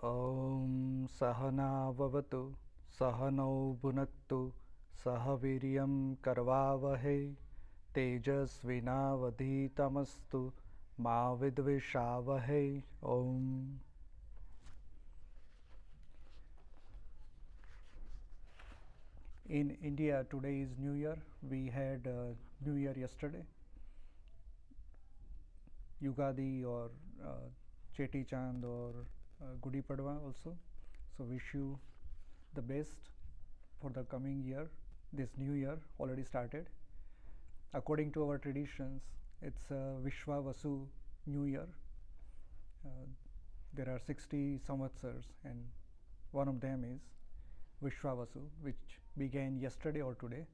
ॐ सहनाववतु सहनौ भुनक्तु सह वीर्यं करवावहै तेजस्विनावधीतमस्तु मा विद्विषावहै. Om. In India, today is New Year. We had New Year yesterday, Yugadi or Cheti Chand or Gudi Padwa also. So wish you the best for the coming year. This new year already started. According to our traditions, it's Vishwa Vasu New Year. There are 60 Samvatsars and one of them is Vishwa Vasu, which began yesterday or today.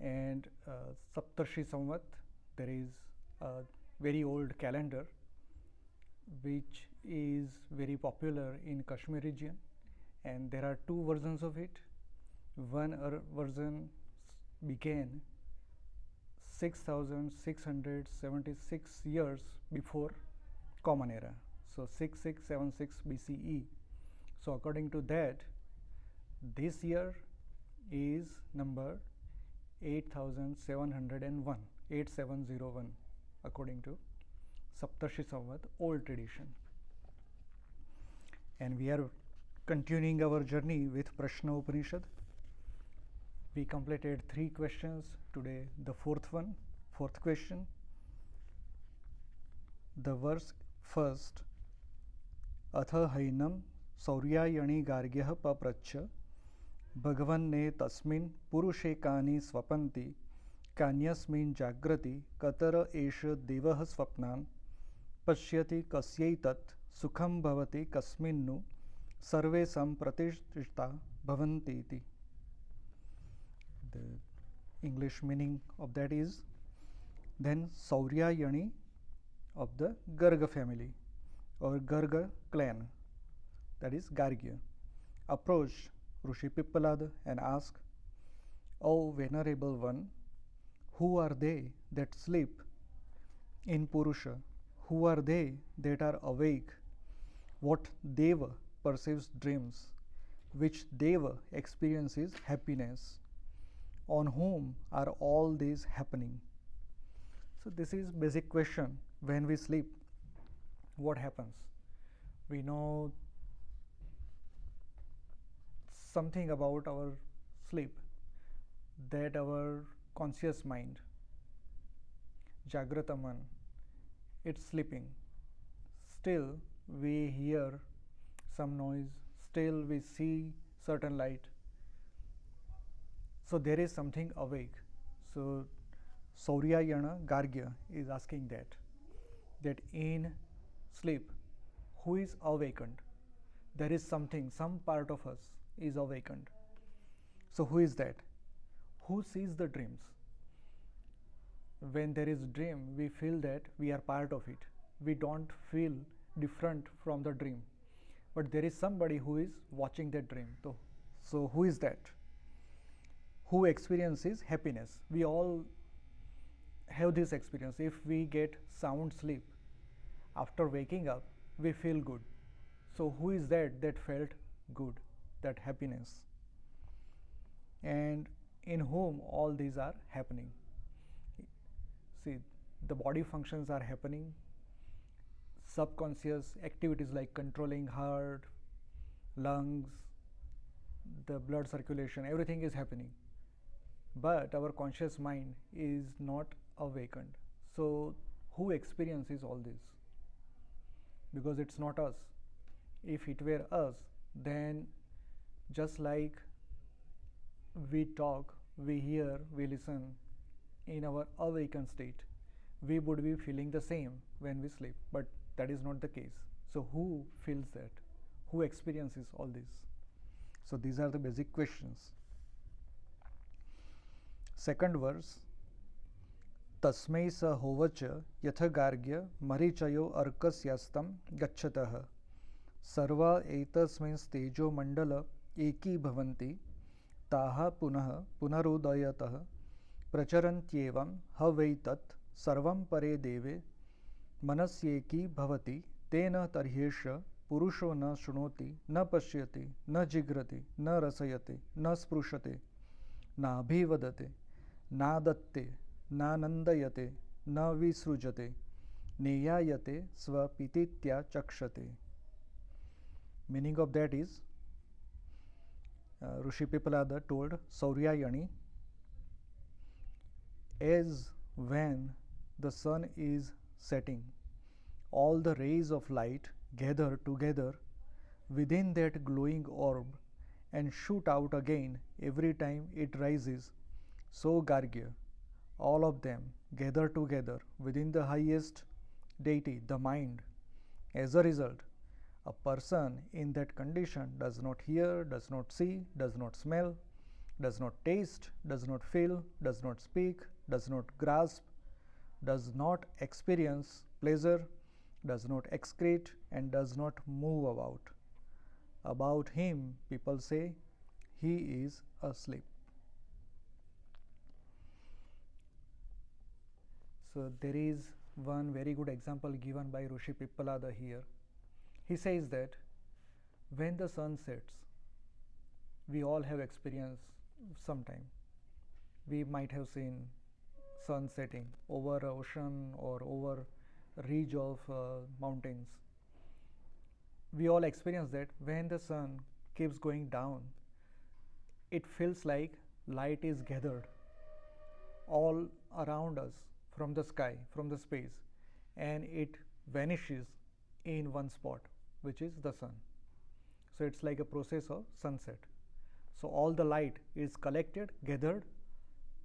And Saptarshi Samvat, there is a very old calendar which is very popular in Kashmir region, and there are two versions of it. One version began 6676 years before Common Era, so 6676 BCE. So according to that, this year is number 8701 according to Saptarshi Samvat, old tradition. And we are continuing our journey with Prashna Upanishad. We completed 3 questions. Today the fourth question. The verse first, अथ हैनं सौर्यायणी गार्ग्यः पप्रच्छ भगवन्ने तस्मिन् पुरुषे कानि स्वपन्ति कान्यस्मिन् जाग्रति Qatar एष देवः स्वप्नान् पश्यति कस्यैतत् सुखं भवति कस्मिन्नु सर्वे सम्प्रतिष्ठिता भवन्ति इति. The English meaning of that is, then Sauryayani of the Garga family or Garga clan, that is Gargya, approached Rishi Pippalad and asked, "O venerable one, who are they that sleep in Purusha? Who are they that are awake? What Deva perceives dreams? Which Deva experiences happiness? On whom are all these happening?" So this is basic question. When we sleep, what happens? We know something about our sleep, that our conscious mind, Jagrata Man, it's sleeping. Still we hear some noise, still we see certain light. So there is something awake. So Sauryayana Gargya is asking that in sleep, who is awakened? There is something, some part of us is awakened. So who is that? Who sees the dreams? When there is dream, we feel that we are part of it. We don't feel different from the dream. But there is somebody who is watching that dream. So who is that? Who experiences happiness? We all have this experience. If we get sound sleep, after waking up, we feel good. So who is that felt good, that happiness? And in whom all these are happening? See, the body functions are happening, subconscious activities like controlling heart, lungs, the blood circulation, everything is happening. But our conscious mind is not awakened. So who experiences all this? Because it's not us. If it were us, then just like we talk, we hear, we listen in our awakened state, we would be feeling the same when we sleep. But that is not the case. So who feels that? Who experiences all this? So these are the basic questions. Second verse, तस्मै स होवच यथ गार्ग्य मरीचयो अर्कस्यास्तं गच्छतः सर्वा एतस्मिंस्तेजो मंडल एकी भवन्ति ताः पुनः पुनरुदयतः प्रचरन्त्येवं हवैतत् सर्वं परे देवे मनस्येकी भवति तेन तर्ह्येष पुरुषो न शृणोति न पश्यति न जिघ्रति न रसयति न स्पृशते नाभिवदते नादत्ते नानन्दयते न विसृजते नेयायते स्वपितीत्या चक्षते. Meaning of that is, Rishi Pipalada told Sauryayani, as when the sun is setting, all the rays of light gather together within that glowing orb and shoot out again every time it rises, so Gargya, all of them gather together within the highest deity, the mind. As a result, a person in that condition does not hear, does not see, does not smell, does not taste, does not feel, does not speak, does not grasp, does not experience pleasure, does not excrete, and does not move about. About him, people say, he is asleep. So there is one very good example given by Rishi Pipalada here. He says that when the sun sets, we all have experienced sometime. We might have seen sun setting over an ocean or over a ridge of mountains. We all experience that when the sun keeps going down, it feels like light is gathered all around us from the sky, from the space, and it vanishes in one spot, which is the sun. So it's like a process of sunset. So all the light is collected, gathered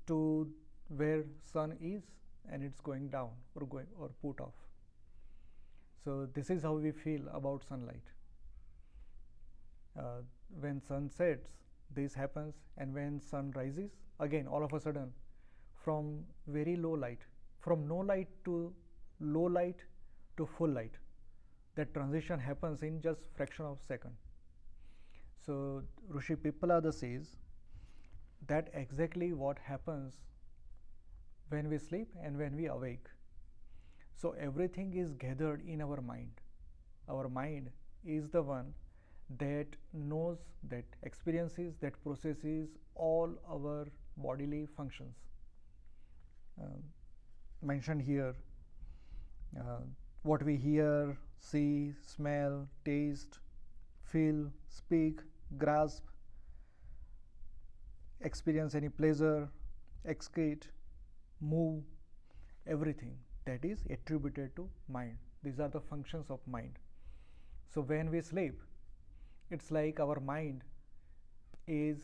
to where sun is, and it's going down or put off. So this is how we feel about sunlight. When sun sets, this happens, and when sun rises, again all of a sudden, from very low light, from no light to low light to full light, that transition happens in just fraction of a second. So Rishi Pipalada says that exactly what happens when we sleep and when we awake. So everything is gathered in our mind. Our mind is the one that knows, that experiences, that processes all our bodily functions. Mentioned here, what we hear, see, smell, taste, feel, speak, grasp, experience any pleasure, excrete, move, everything that is attributed to mind. These are the functions of mind. So when we sleep, it's like our mind is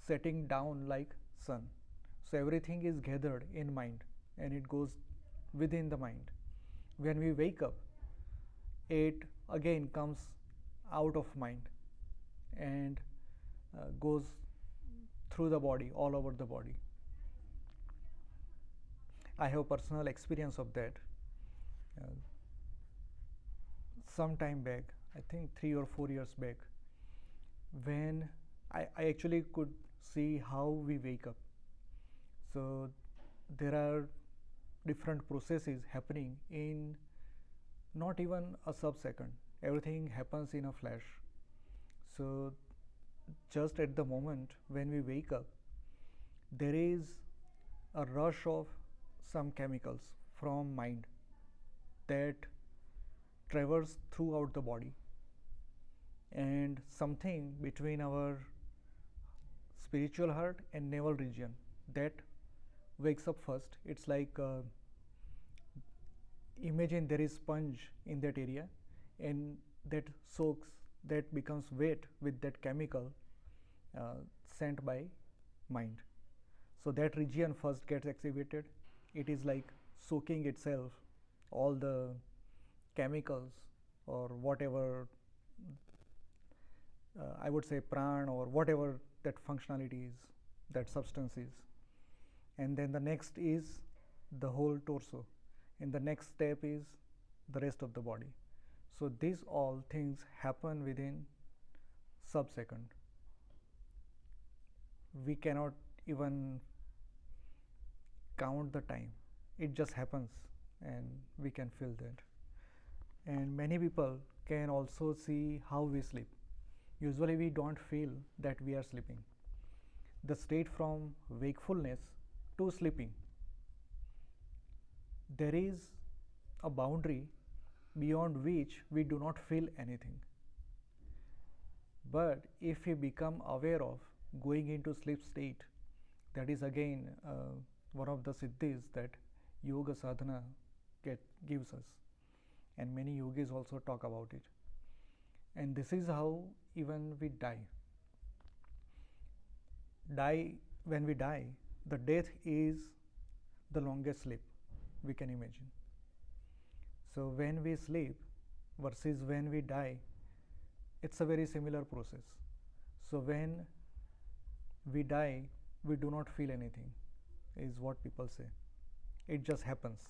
setting down like sun. So everything is gathered in mind and it goes within the mind. When we wake up, it again comes out of mind and goes through the body, all over the body. I have personal experience of that. Some time back, I think 3 or 4 years back, when I actually could see how we wake up. So there are different processes happening in not even a sub-second. Everything happens in a flash. So just at the moment when we wake up, there is a rush of some chemicals from mind that traverse throughout the body, and something between our spiritual heart and navel region that wakes up first. It's like imagine there is sponge in that area, and that soaks, that becomes wet with that chemical sent by mind. So that region first gets activated. It is like soaking itself, all the chemicals or whatever, I would say pran or whatever that functionality is, that substance is. And then the next is the whole torso, and the next step is the rest of the body. So these all things happen within sub-second. We cannot even count the time. It just happens and we can feel that. And many people can also see how we sleep. Usually we don't feel that we are sleeping. The state from wakefulness to sleeping, there is a boundary beyond which we do not feel anything. But if we become aware of going into sleep state, that is again one of the siddhis that yoga sadhana gives us, and many yogis also talk about it. And this is how even we die. When we die, the death is the longest sleep we can imagine. So when we sleep versus when we die, it's a very similar process. So when we die, we do not feel anything, is what people say. It just happens,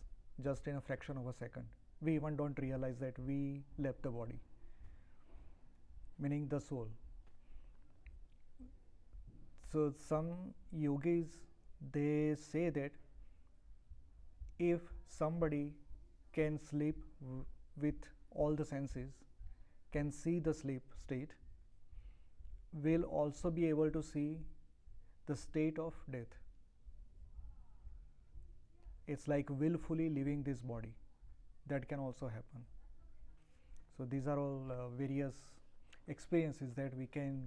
just in a fraction of a second. We even don't realize that we left the body, meaning the soul. So some yogis, they say that if somebody can sleep with all the senses, can see the sleep state, will also be able to see the state of death. It's like willfully leaving this body. That can also happen. So these are all various experiences that we can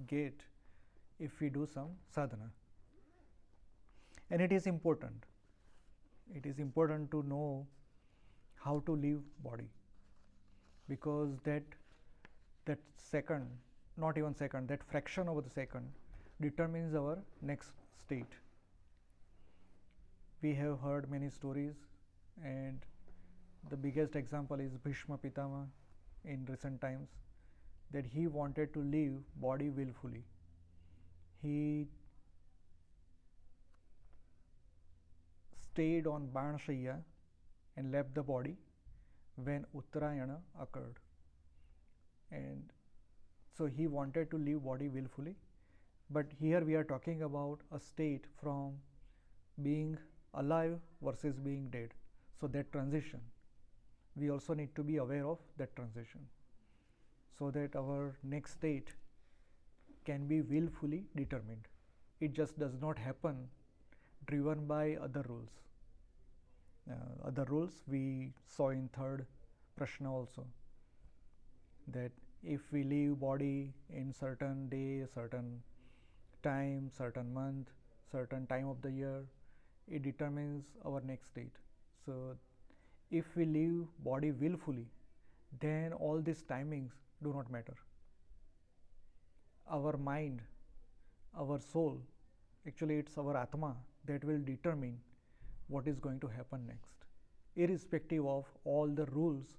get if we do some sadhana. And it is important. It is important to know how to leave body, because that second, not even second, that fraction of the second determines our next state. We have heard many stories, and the biggest example is Bhishma Pitama in recent times, that he wanted to leave body willfully. He stayed on Banshaya and left the body when Uttarayana occurred. And so he wanted to leave body willfully. But here we are talking about a state from being alive versus being dead. So that transition, we also need to be aware of that transition, so that our next state can be willfully determined. It just does not happen driven by other rules. Other rules we saw in third Prashna also, that if we leave body in certain day, certain time, certain month, certain time of the year, it determines our next state. So if we leave body willfully, then all these timings do not matter. Our mind, our soul, actually it's our Atma that will determine what is going to happen next, irrespective of all the rules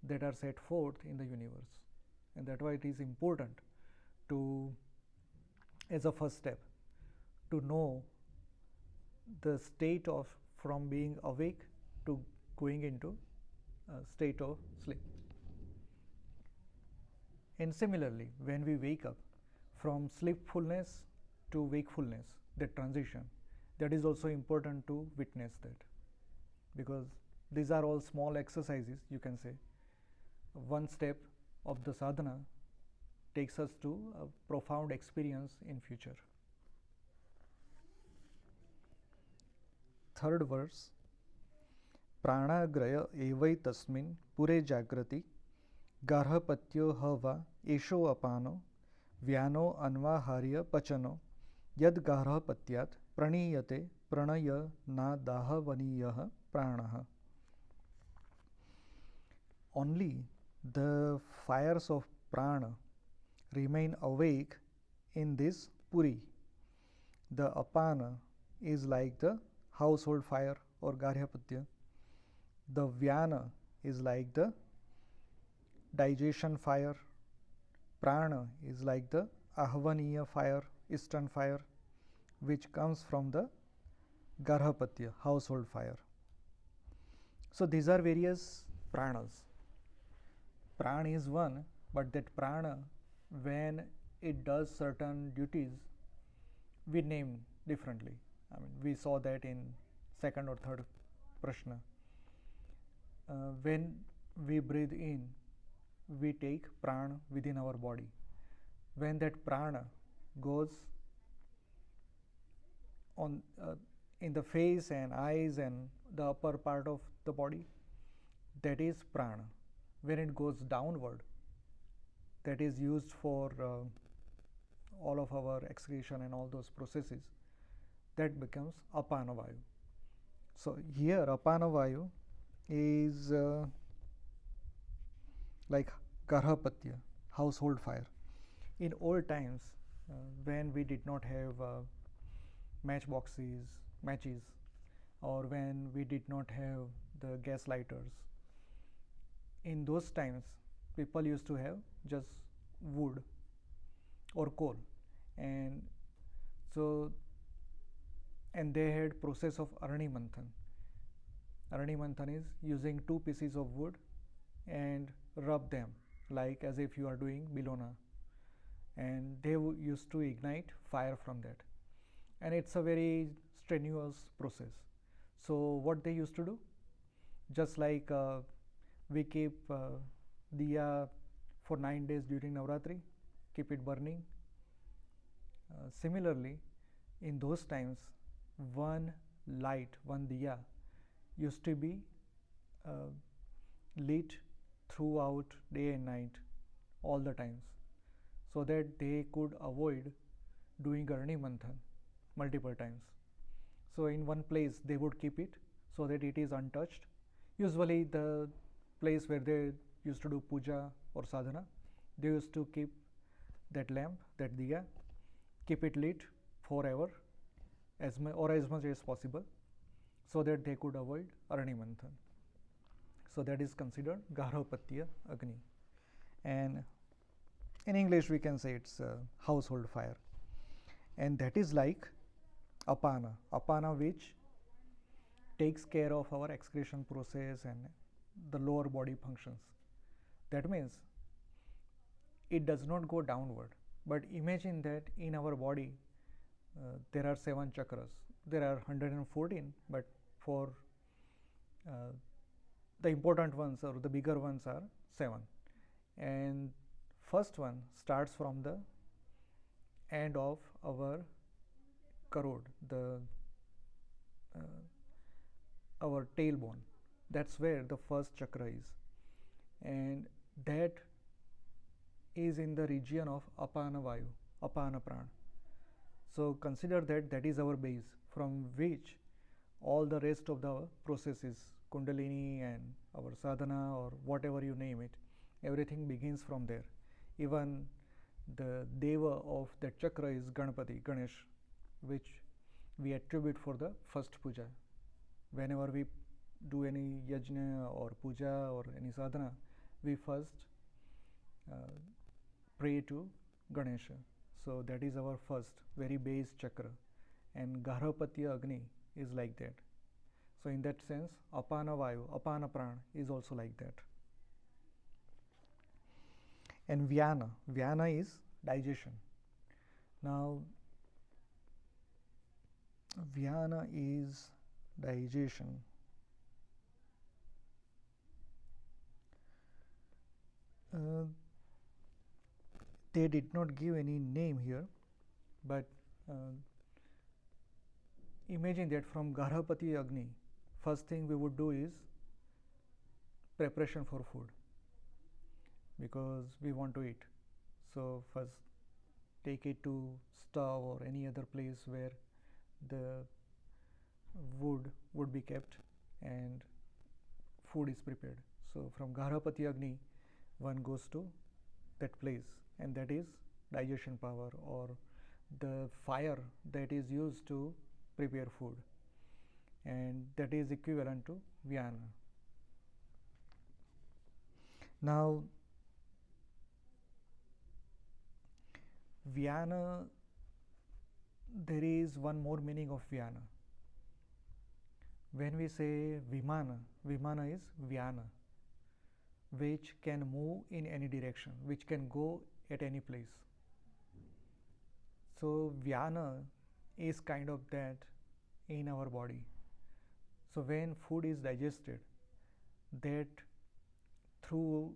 that are set forth in the universe. And that's why it is important to, as a first step, to know the state of from being awake to going into a state of sleep. And similarly, when we wake up, from sleepfulness to wakefulness, that transition, that is also important to witness that, because these are all small exercises, you can say. One step of the sadhana takes us to a profound experience in future. Third verse, प्राणाग्रय एवैतस्मिन् पुरे जाग्रति गार्हपत्यो हवा एषो अपानो व्यानो अन्वाहार्य पचनो यद गार्हपत्यात् प्रणीयते प्रणयनादाहवनीयः प्राणः. Only the fires of prana remain awake in this puri. The apana is like the household fire or garhyapatya. The vyana is like the digestion fire. Prana is like the ahvaniya fire, eastern fire, which comes from the garhapatya, household fire. So these are various pranas. Prana is one, but that prana, when it does certain duties, we name differently. I mean, we saw that in second or third Prashna. When we breathe in, we take prana within our body. When that prana goes on in the face and eyes and the upper part of the body, that is prana. When it goes downward, that is used for all of our excretion and all those processes, that becomes apana vayu. So here apana vayu is like garhapatya, household fire. In old times, when we did not have matches, or when we did not have the gas lighters, in those times people used to have just wood or coal, and so and they had process of arani manthan. Arani manthan is using two pieces of wood and rub them like as if you are doing bilona, and they used to ignite fire from that, and it's a very strenuous process. So what they used to do, just like we keep diya for 9 days during Navratri, keep it burning. Similarly, in those times, one diya used to be uh, lit throughout day and night, all the times, so that they could avoid doing Arani Manthan multiple times. So in one place they would keep it so that it is untouched. Usually the place where they used to do puja or sadhana, they used to keep that lamp, that diya, keep it lit forever as much as possible, so that they could avoid Arani Manthan. So that is considered Garhapatya Agni, and in English we can say it's household fire, and that is like apana which takes care of our excretion process and the lower body functions. That means it does not go downward, but imagine that in our body there are 7 chakras. There are 114, but for the important ones or the bigger ones are 7, and first one starts from the end of our karod, the our tailbone. That's where the first chakra is, and that is in the region of apana vayu, apana prana. So consider that that is our base from which all the rest of the processes, kundalini and our sadhana or whatever you name it, everything begins from there. Even the deva of that chakra is Ganpati, Ganesh, which we attribute for the first puja. Whenever we do any yajna or puja or any sadhana, we first pray to Ganesha. So that is our first very base chakra, and Garhapatya Agni is like that. So in that sense, apana vayu, apana prana is also like that. And vyana is digestion. Now vyana is digestion. They did not give any name here, but imagine that from Garhapati Agni, first thing we would do is preparation for food, because we want to eat. So first take it to stove or any other place where the wood would be kept and food is prepared. So from Garhapati Agni, one goes to that place, and that is digestion power or the fire that is used to prepare food, and that is equivalent to vyana. Now vyana, there is one more meaning of vyana. When we say vimana is vyana, which can move in any direction, which can go at any place. So vyana is kind of that in our body. So when food is digested, that through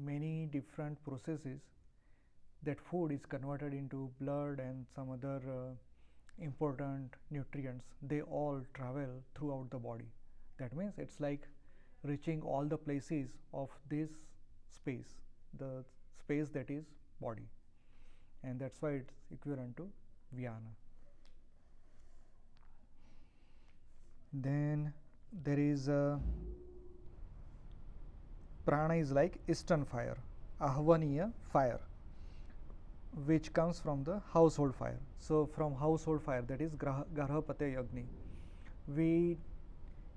many different processes, that food is converted into blood and some other important nutrients. They all travel throughout the body. That means it's like reaching all the places of this space, the space that is body, and that's why it's equivalent to Vyana. Then there is a prana is like eastern fire, ahvaniya fire, which comes from the household fire. So from household fire, that is Garhapate Agni, we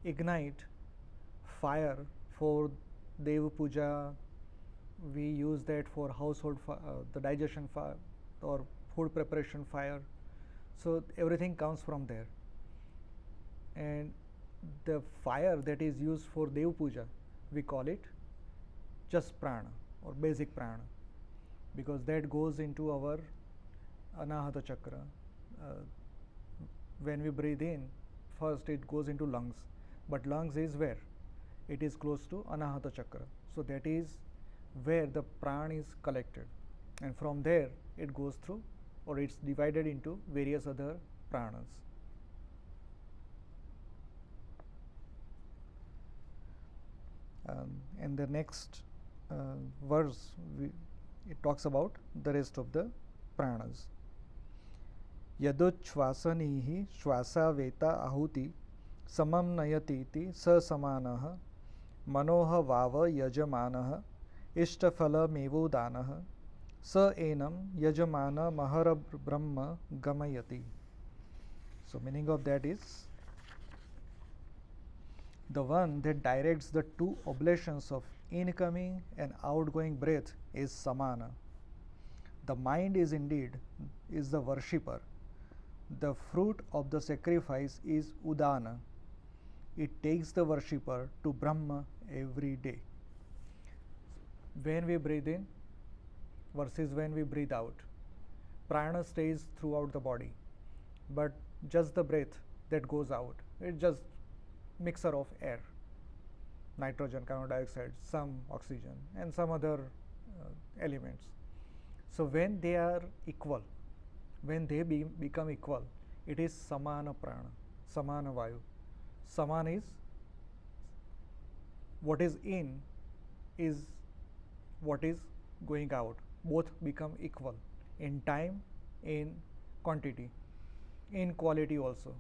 ignite fire for Deva Puja. We use that for household the digestion fire or food preparation fire. So everything comes from there. And the fire that is used for Dev Puja, we call it just prana or basic prana, because that goes into our Anahata Chakra. When we breathe in, first it goes into lungs, but lungs is where? It is close to Anahata Chakra. So that is where the prana is collected, and from there it goes through, or it's divided into various other pranas. And the next verse, it talks about the rest of the pranas. Yaduchvasanihi shwasa veta ahuti samam nayatiti sa samanah manoha vava yajamanah ishtafala mevodanah sa enam yajamana mahara brahma gamayati. So meaning of that is, the one that directs the two oblations of incoming and outgoing breath is samana. The mind is indeed the worshipper. The fruit of the sacrifice is udana. It takes the worshipper to Brahma every day. When we breathe in versus when we breathe out, prana stays throughout the body, but just the breath that goes out, it's just mixture of air, nitrogen, carbon dioxide, some oxygen, and some other elements. So when they are equal, when they become equal, it is samana prana, samana vayu. Samana is what is in is what is going out. Both become equal in time, in quantity, in quality also,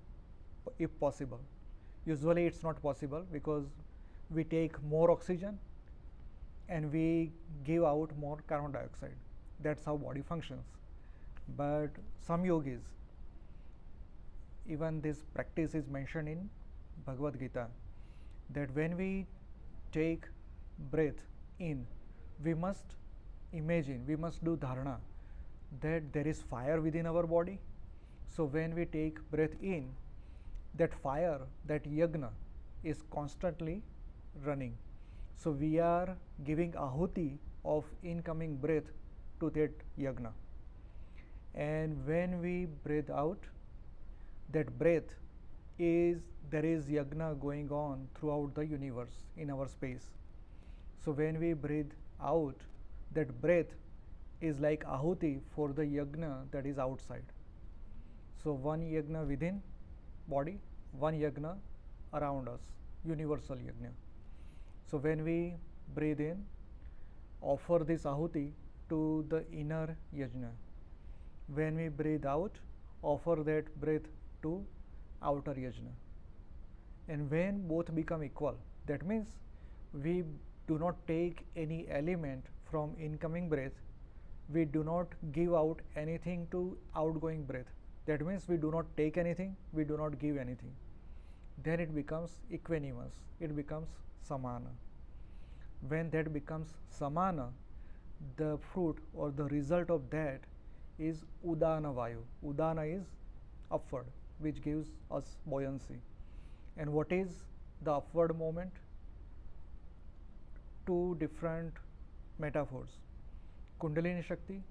if possible. Usually it's not possible because we take more oxygen and we give out more carbon dioxide. That's how body functions. But some yogis, even this practice is mentioned in Bhagavad Gita, that when we take breath in, we must imagine, we must do dharana that there is fire within our body. So when we take breath in, that fire, that yagna is constantly running. So we are giving ahuti of incoming breath to that yagna. And when we breathe out, that breath is, there is yagna going on throughout the universe in our space. So when we breathe out, that breath is like ahuti for the yagna that is outside. So one yagna within body, one yagna around us, universal yagna. So when we breathe in, offer this ahuti to the inner yajna. When we breathe out, offer that breath to outer yajna. And when both become equal, that means we do not take any element from incoming breath, we do not give out anything to outgoing breath. That means we do not take anything, we do not give anything. Then it becomes equanimous, it becomes samana. When that becomes samana, the fruit or the result of that is udana vayu. Udana is upward, which gives us buoyancy. And what is the upward moment? Two different metaphors. Kundalini Shakti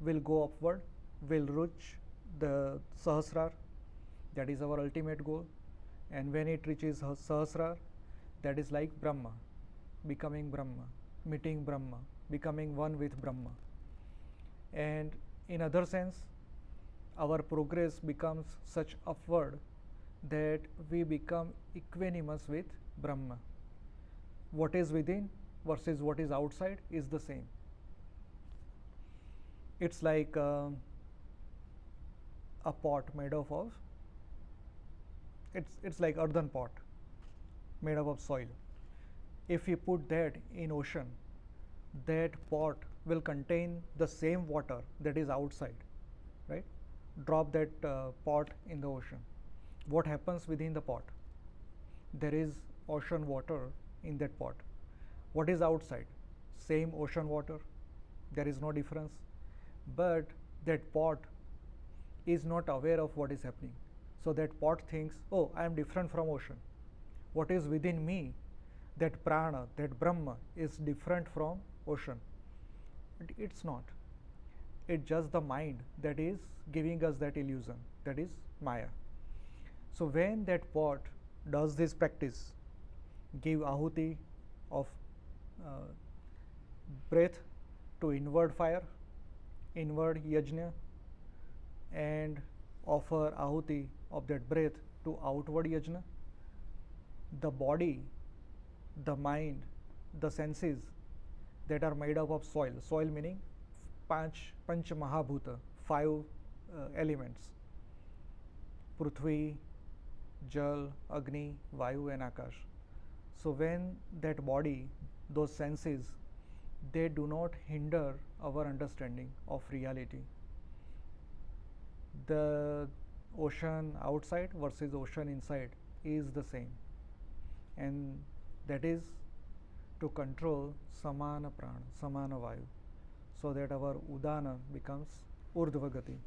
will go upward, will reach the Sahasrar, that is our ultimate goal. And when it reaches Sahasrar, that is like Brahma, becoming Brahma, meeting Brahma, becoming one with Brahma. And in other sense, our progress becomes such upward that we become equanimous with Brahma. What is within versus what is outside is the same. It's like a pot made up of, it's like earthen pot made up of soil. If we put that in ocean, that pot will contain the same water that is outside, right? Drop that pot in the ocean. What happens within the pot? There is ocean water in that pot. What is outside? Same ocean water. There is no difference. But that pot is not aware of what is happening. So that pot thinks, oh, I am different from ocean. What is within me, that prana, that Brahma, is different from ocean. But it's not. It's just the mind that is giving us that illusion, that is Maya. So when that pot does this practice, give ahuti of breath to inward fire, inward yajna, and offer ahuti of that breath to outward yajna, the body, the mind, the senses that are made up of soil, soil meaning panch mahabhuta, five elements, Prithvi, Jal, Agni, Vayu and Akash. So when that body, those senses, they do not hinder our understanding of reality. The ocean outside versus ocean inside is the same, and that is to control samana prana, samana vayu, so that our udana becomes urdhvagati.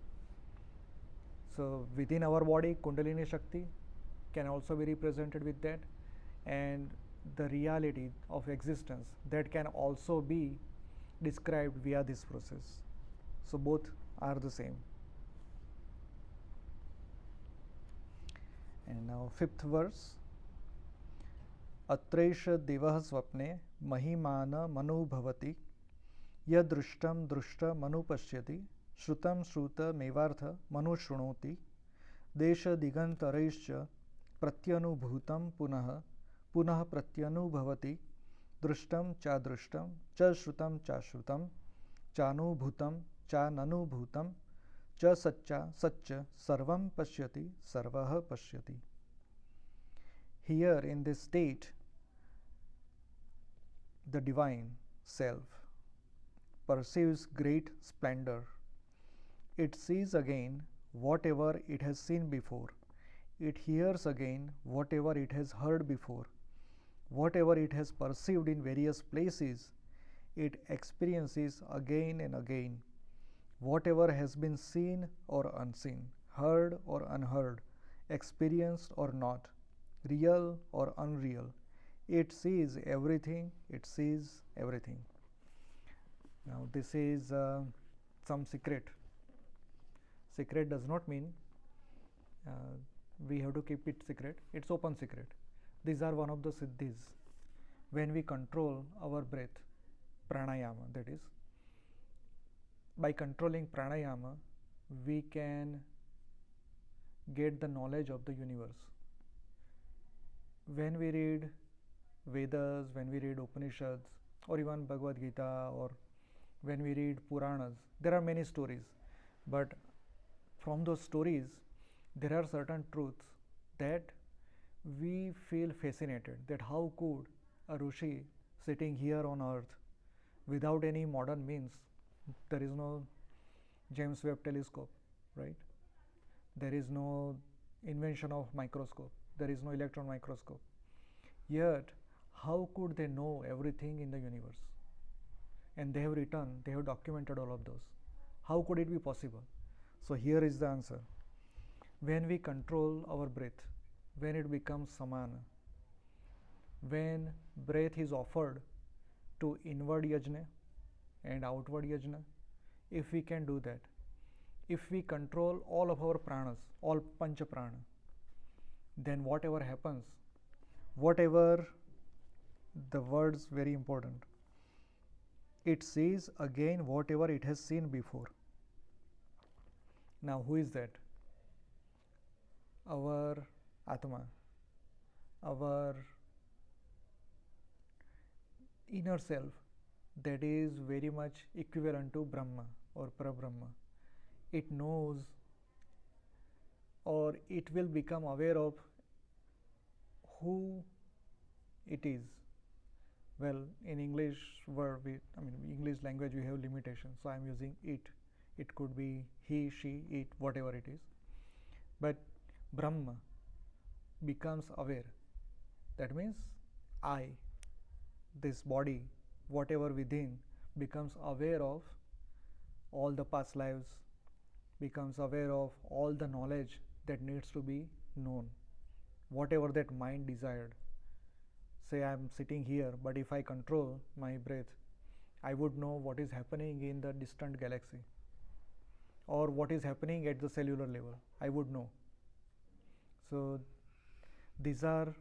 So within our body, Kundalini Shakti can also be represented with that, and the reality of existence that can also be described via this process. So both are the same. And now fifth verse. Atresha devah swapne mahimana manubhavati yadrushtam drushta manupashyati shrutam shruta mevartha manushrunoti desha digantaraischa pratyanubhutam punah punah pratyanubhavati drushtam cha shrutam cha shrutam chanubhutam cha nanubhutam cha satcha sarvam pashyati sarvah pashyati. Here in this state, the divine self perceives great splendor. It sees again whatever it has seen before. It hears again whatever it has heard before. Whatever it has perceived in various places, it experiences again and again. Whatever has been seen or unseen, heard or unheard, experienced or not, real or unreal, it sees everything, it sees everything. Now this is some secret. Secret does not mean we have to keep it secret, it's open secret. These are one of the siddhis. When we control our breath, pranayama, that is, by controlling pranayama, we can get the knowledge of the universe. When we read Vedas, when we read Upanishads, or even Bhagavad Gita, or when we read Puranas, there are many stories. But from those stories, there are certain truths that we feel fascinated, that how could a Rishi sitting here on earth without any modern means, there is no James Webb telescope, right? There is no invention of microscope, there is no electron microscope. Yet, how could they know everything in the universe? And they have written, they have documented all of those. How could it be possible? So here is the answer. When we control our breath, when it becomes samana, when breath is offered to inward yajna and outward yajna, if we can do that, if we control all of our pranas, all pancha prana, then whatever happens, whatever, the words very important, it sees again whatever it has seen before. Now, who is that? Our Atma, our inner self, that is very much equivalent to Brahma or Parabrahma. It knows, or it will become aware of who it is. Well, in English word, English language, we have limitations, so I am using it. It could be he, she, it, whatever it is. But Brahma becomes aware. That means I, this body, whatever within, becomes aware of all the past lives, becomes aware of all the knowledge that needs to be known, whatever that mind desired. Say I am sitting here, but if I control my breath, I would know what is happening in the distant galaxy, or what is happening at the cellular level. I would know. So these are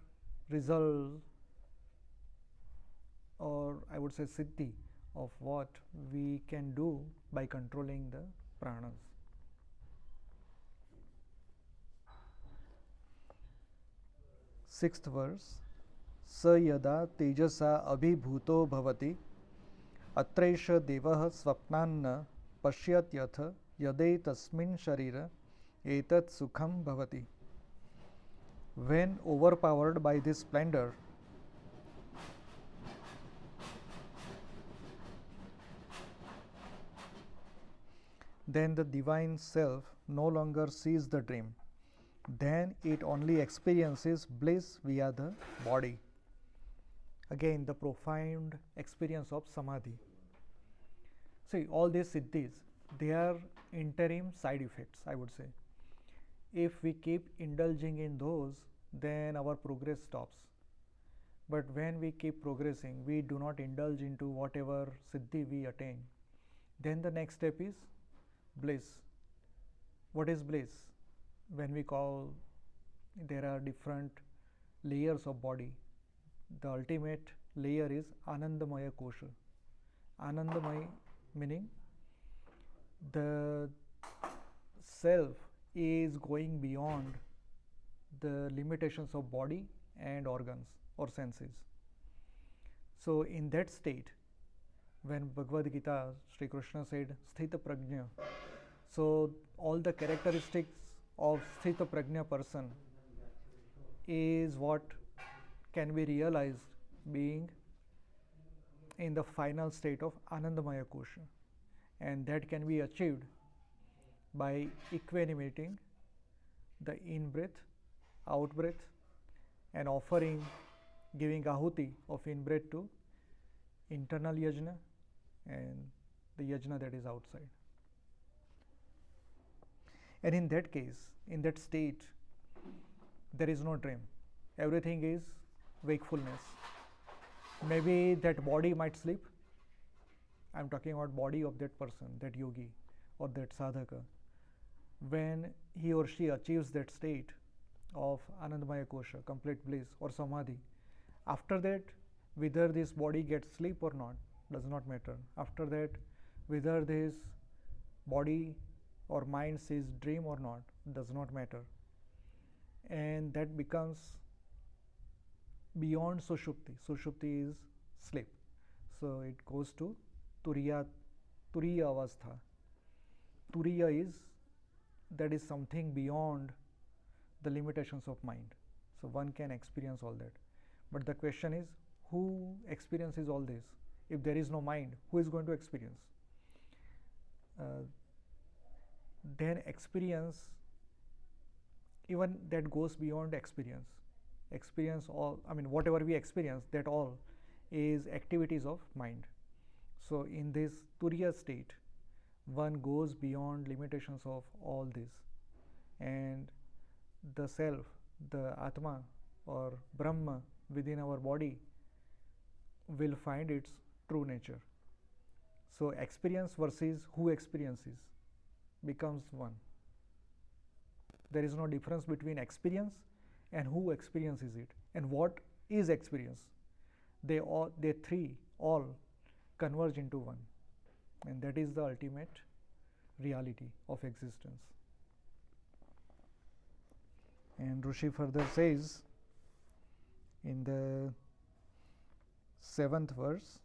results, or I would say siddhi, of what we can do by controlling the pranas. Sixth verse. स यदा तेजसा अभिभूतो भवति अत्रैष देवः स्वप्नान्न पश्यत्यथ यदैतस्मिन् शरीर एतत् सुखं भवति. When overpowered by this splendor, then the divine self no longer sees the dream. Then it only experiences bliss via the body. Again, the profound experience of samadhi. See, all these siddhis, they are interim side effects, I would say. If we keep indulging in those, then our progress stops. But when we keep progressing, we do not indulge into whatever siddhi we attain. Then the next step is bliss. What is bliss? When we call, there are different layers of body. The ultimate layer is Anandamaya Kosha. Anandamaya meaning the self is going beyond the limitations of body and organs or senses. So in that state, when Bhagavad Gita, Sri Krishna said Sthita Prajna, so all the characteristics of Sthita Prajna person is what can be realized being in the final state of Anandamaya Kosha, and that can be achieved by equanimating the in-breath, out-breath, and offering, giving ahuti of in-breath to internal yajna and the yajna that is outside. And in that case, in that state, there is no dream. Everything is wakefulness. Maybe that body might sleep. I am talking about body of that person, that yogi or that sadhaka. When he or she achieves that state of Anandamaya Kosha, complete bliss or samadhi, after that, whether this body gets sleep or not, does not matter. After that, whether this body or mind sees dream or not, does not matter. And that becomes beyond sushupti. Sushupti is sleep. So it goes to turiya avastha. Turiya is, that is something beyond the limitations of mind. So one can experience all that. But the question is, who experiences all this? If there is no mind, who is going to experience? Then experience, even that goes beyond experience. Experience all, whatever we experience, that all is activities of mind. So in this Turiya state, one goes beyond limitations of all this, and the self, the Atma or Brahma within our body will find its true nature. So experience versus who experiences becomes one. There is no difference between experience and who experiences it. And what is experience? They three all converge into one, and that is the ultimate reality of existence. And Rishi further says in the 7th verse,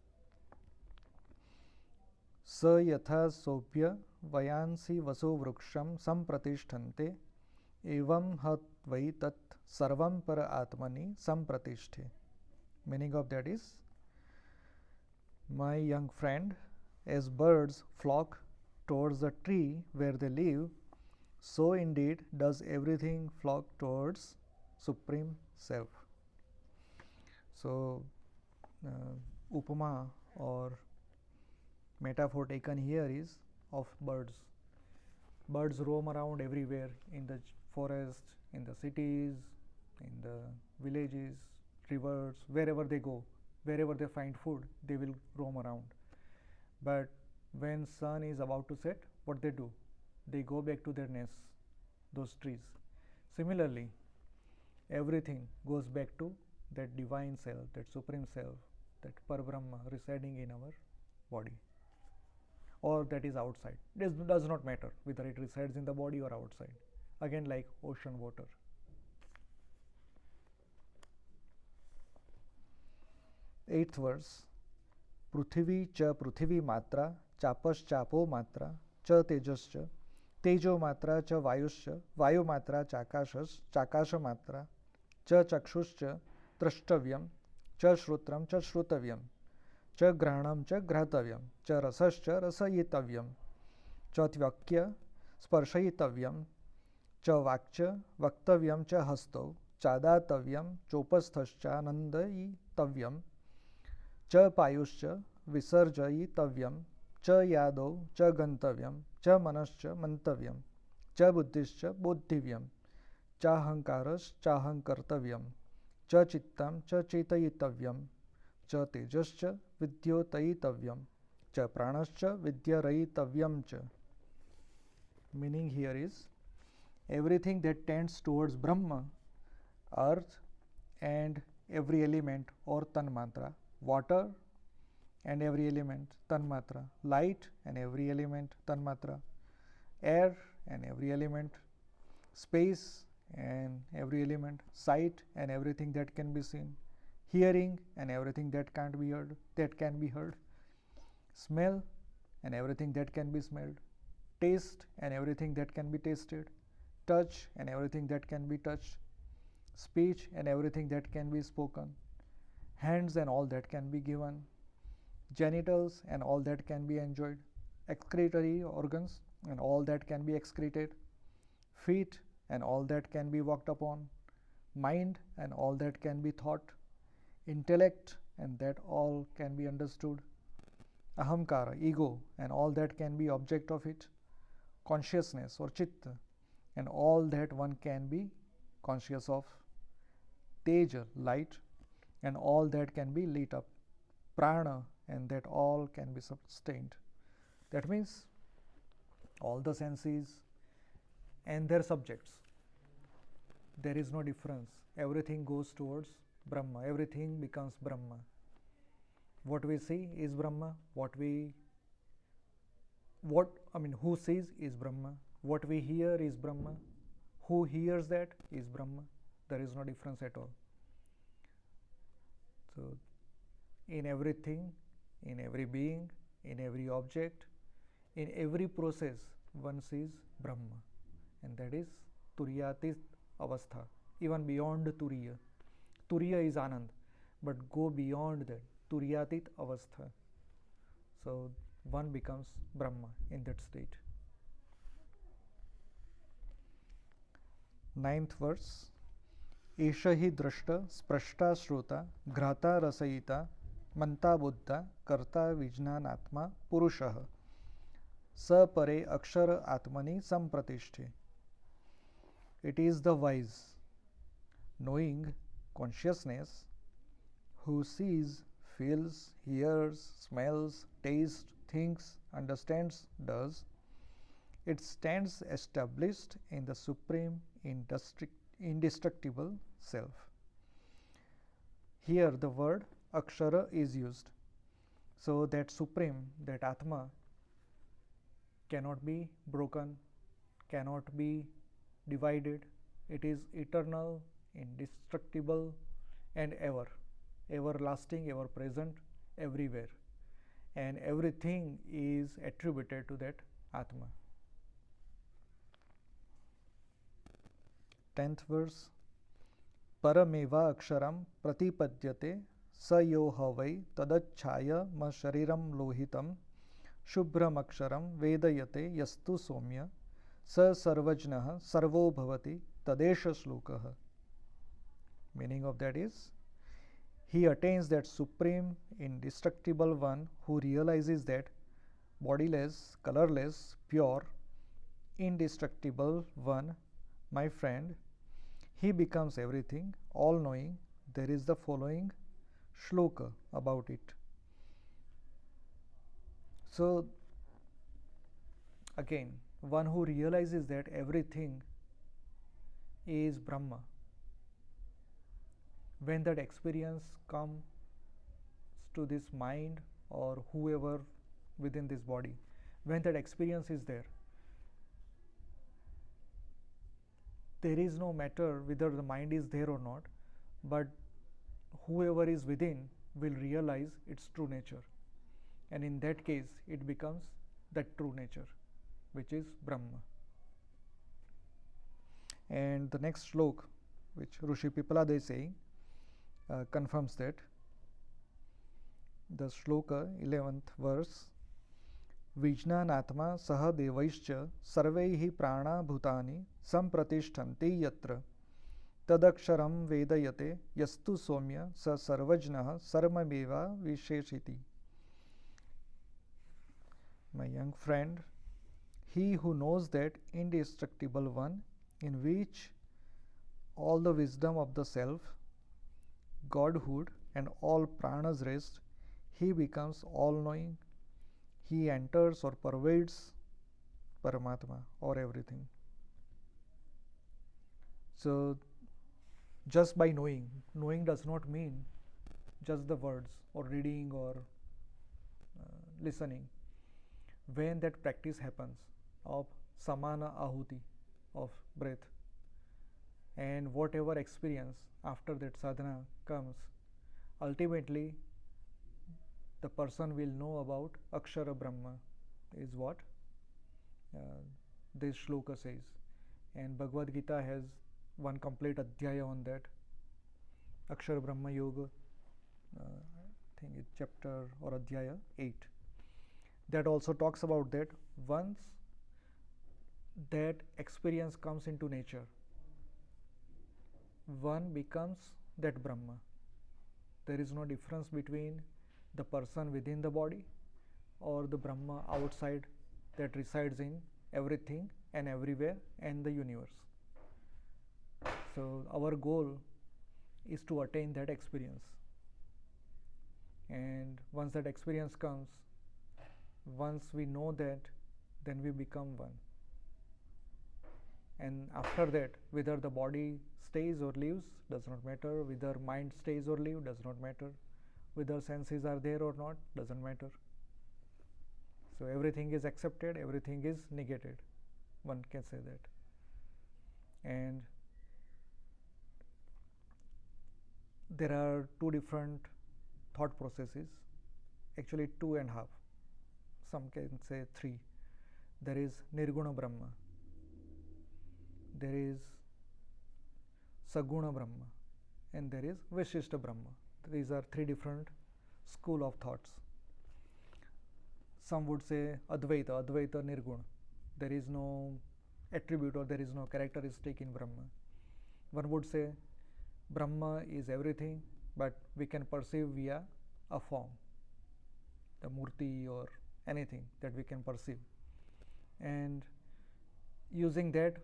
स यथा सोप्य वयांसी वसो वृक्षम संप्रतिष्ठन्ते एवं हत वै तत् सर्वं पर आत्मनि संप्रतिष्ठे. Meaning of that is, my young friend, as birds flock towards the tree where they live, so indeed does everything flock towards Supreme Self. So, upama or metaphor taken here is of birds. Birds roam around everywhere, in the forest, in the cities, in the villages, rivers, wherever they go, wherever they find food, they will roam around. But when sun is about to set, what they do? They go back to their nests, those trees. Similarly, everything goes back to that divine self, that supreme self, that Parabrahma residing in our body, or that is outside. This does not matter whether it resides in the body or outside. Again, like ocean water. 8th verse, पृथिवी च पृथिवी मात्रा चापश्चापो मात्रा च तेजश्च तेजो मात्रा च वायुश्च वायु मात्रा चाकाश मात्रा च चक्षुश्च द्रष्टव्यं च श्रोत्रं च श्रोतव्यं च घ्राणं च घ्रातव्यं च रसश्च रसयितव्यं च त्वक्य स्पर्शयितव्यं च वाक्च वक्तव्यं च हस्तौ चादातव्यं चोपस्थश्चानन्दयितव्यं च पायुश्च विसर्जयितव्यं च यादौ च गन्तव्यं च मनश्च मन्तव्यं च बुद्धिश्च बोद्धिव्यं चाहङ्कारश्चाहङ्कर्तव्यं च चित्तं च चेतयितव्यं च तेजश्च विद्योतयितव्यं च प्राणश्च विद्यरयितव्यं च. Meaning here is, everything that tends towards Brahma, earth and every element or tanmatra, water and every element tanmatra, light and every element tanmatra, air and every element, space and every element, sight and everything that can be seen, hearing and everything that can't be heard, that can be heard, smell and everything that can be smelled, taste and everything that can be tasted, touch and everything that can be touched, speech and everything that can be spoken, hands and all that can be given, genitals and all that can be enjoyed, excretory organs and all that can be excreted, feet and all that can be walked upon, mind and all that can be thought, intellect and that all can be understood, ahamkara, ego and all that can be object of it, consciousness or chitta and all that one can be conscious of, teja, light and all that can be lit up, prana and that all can be sustained. That means all the senses and their subjects, there is no difference. Everything goes towards Brahma. Everything becomes Brahma. What we see is Brahma. Who sees is Brahma. What we hear is Brahma. Who hears that is Brahma. There is no difference at all. So, in everything, in every being, in every object, in every process, one sees Brahma, and that is Turiyatit Avastha, even beyond Turiya. Turiya is Anand, but go beyond that, Turiyatit Avastha. So, one becomes Brahma in that state. 9th verse, Esha hi drashta sprashta shrota घ्राता रसयिता मन्ता Buddha कर्ता विज्ञानात्मा पुरुषः स परे अक्षर आत्मनि संप्रतिष्ठे. It is the wise, knowing consciousness, who sees, feels, hears, smells, tastes, thinks, understands, does. It stands established in the supreme indestructible self. Here the word akshara is used. So that Supreme, that Atma, cannot be broken, cannot be divided. It is eternal, indestructible, and everlasting, ever present, everywhere. And everything is attributed to that Atma. 10th verse. Parameva aksharam pratipadyate sayo havai tadachaya ma shariram lohitam shubhram aksharam vedayate yastu somya sa sarvajnah sarvo bhavati tadesha shlokaha. Meaning of that is, he attains that supreme indestructible one who realizes that bodiless, colorless, pure, indestructible one, my friend, he becomes everything, all knowing. There is the following shloka about it. So, again, one who realizes that everything is Brahma, when that experience comes to this mind or whoever within this body, when that experience is there is no matter whether the mind is there or not, but whoever is within will realize its true nature, and in that case it becomes that true nature, which is Brahma. And the next shlok, which Rishi Pipalada is saying, confirms that. The shloka, 11th verse. Vijnanatma saha devaischa sarvaihi prana bhutani sampratishthanti yatra tadaksharam vedayate yastu somya sa sarvajnah sarvameva visheshiti. My young friend, he who knows that indestructible one in which all the wisdom of the self, Godhood, and all pranas rest, he becomes all-knowing. He enters or pervades Paramatma or everything. So, just by knowing does not mean just the words or reading or listening. When that practice happens of samana ahuti, of breath, and whatever experience after that sadhana comes, ultimately the person will know about Akshara Brahma, is what this shloka says. And Bhagavad Gita has one complete adhyaya on that, Akshara Brahma Yoga, I think it's chapter or adhyaya 8. That also talks about that once that experience comes into nature, one becomes that Brahma. There is no difference between the person within the body or the Brahma outside that resides in everything and everywhere and the universe. So, our goal is to attain that experience, and once that experience comes, once we know that, then we become one. And after that, whether the body stays or leaves does not matter, whether mind stays or leaves does not matter, whether senses are there or not doesn't matter. So everything is accepted, everything is negated, one can say that. And there are two different thought processes, actually 2.5, some can say 3. There is Nirguna Brahma, there is Saguna Brahma, and there is Vishishta Brahma. These are 3 different school of thoughts. Some would say Advaita Nirguna. There is no attribute or there is no characteristic in Brahma. One would say Brahma is everything, but we can perceive via a form, the murti or anything that we can perceive. And using that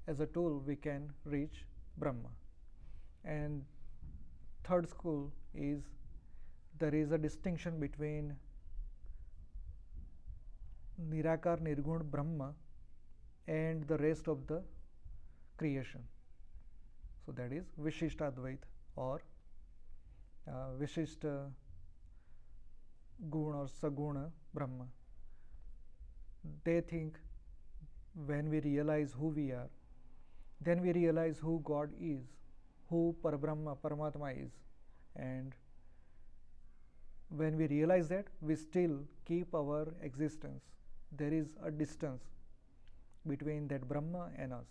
as a tool, we can reach Brahma. And third school is there is a distinction between Nirakar Nirgun Brahma and the rest of the creation. So that is Vishishta Advaita or Vishishta Guna or Saguna Brahma. They think when we realize who we are, then we realize who God is, who Parabrahma, Paramatma is. And when we realize that, we still keep our existence. There is a distance between that Brahma and us.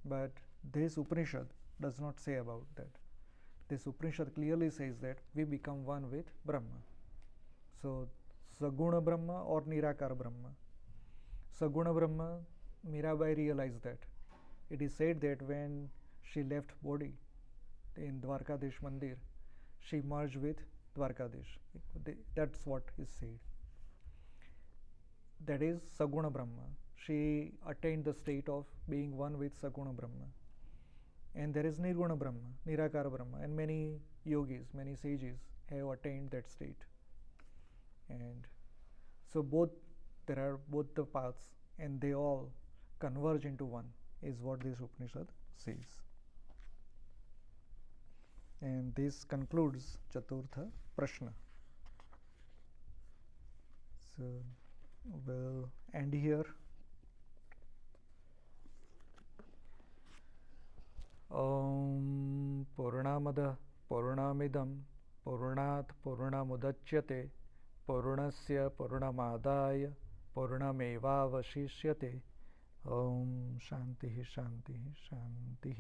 But this Upanishad does not say about that. This Upanishad clearly says that we become one with Brahma. So, Saguna Brahma or Nirakara Brahma. Saguna Brahma, Mirabai realized that. It is said that when she left body in Dwarkadish Mandir, she merged with Dwarkadish. That's what is said. That is Saguna Brahma. She attained the state of being one with Saguna Brahma. And there is Nirguna Brahma, Nirakara Brahma, and many yogis, many sages have attained that state. And so there are both the paths, and they all converge into one, is what this Upanishad says. And this concludes Chaturtha Prashna. So we'll end here. Om Purnamada Purnamidam Purnat Purnamudachyate Purnasya Purnamadaya Purnamevavashishyate. Om Shanti Shanti Shanti.